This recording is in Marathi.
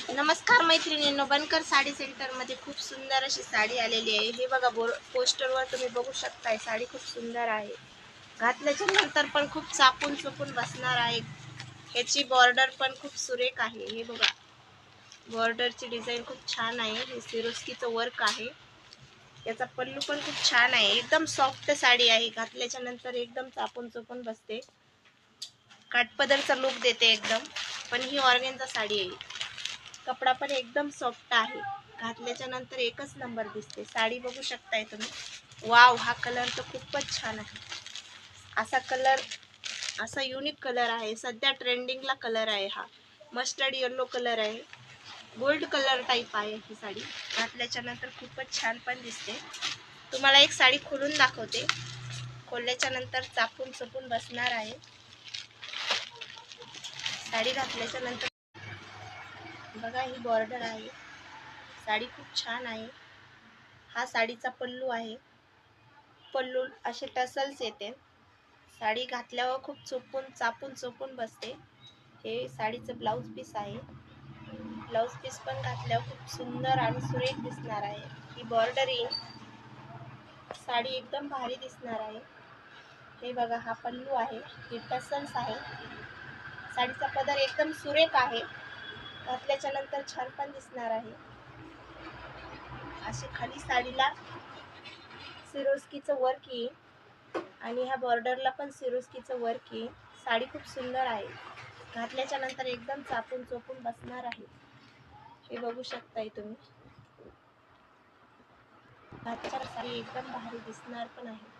नमस्कार मैत्रिणींनो, बनकर साडी सेंटर मध्ये खूप सुंदर अशी साडी आलेली आहे। हे बघा, पोस्टरवर तुम्ही बघू शकताय, साडी खूप सुंदर आहे। घातल्याच्या नंतर पण खूप चापून चुपून बसणार आहे। ह्याची बॉर्डर पण खूप सुरेख आहे। हे बघा, बॉर्डरची डिझाईन खूप छान आहे। हे सिरोस्कीचं वर्क आहे। याचा पल्लू पण खूप छान आहे। एकदम सॉफ्ट साडी आहे, घातल्याच्या नंतर एकदम चापून चुपून बसते, काठपदरचा लुक देते एकदम। पण ही ऑर्गेन्झा साडी आहे, कपडा पण एकदम सॉफ्ट आहे, घातल्याच्या नंतर एकच नंबर दिसते। साडी बघू शकताय तुम्ही। वाव, हा कलर तर खूपच छान आहे। असा कलर, असा युनिक कलर आहे, सध्या ट्रेंडिंगला कलर आहे हा। मस्टर्ड येलो कलर आहे, गोल्ड कलर टाइप आहे ही साडी। घातल्याच्या नंतर खूपच छान पण दिसते। तुम्हाला एक साडी खोलून दाखवते। खोलल्याच्या नंतर चापून चपून बसणार आहे साडी। घातल्याच्या नंतर बघा, ही बॉर्डर आहे, साडी खूप छान आहे। हा साडीचा पल्लू आहे, पल्लू असे टसल्स येते। साडी घातल्यावर खूप चापून चोपून बसते। हे साडीचं ब्लाउज पीस आहे, ब्लाउज पीस पण घातल्यावर खूप सुंदर आणि सुरेख दिसणार आहे। ही बॉर्डर येईल, साडी एकदम भारी दिसणार आहे। हे बघा, हा पल्लू आहे, हे टसल्स आहे। साडीचा पदर एकदम सुरेख आहे, घातल्याच्या नंतर छान पण दिसणार आहे। असे खाली साडीला सिरोस्कीचं वर्क येईल आणि ह्या बॉर्डरला पण सिरोस्कीचं वर्क येईल। साडी खूप सुंदर आहे, घातल्याच्या नंतर एकदम चापून चोपून बसणार आहे। हे बघू शकताय तुम्ही, घातल्याच्या साडी एकदम भारी दिसणार पण आहे।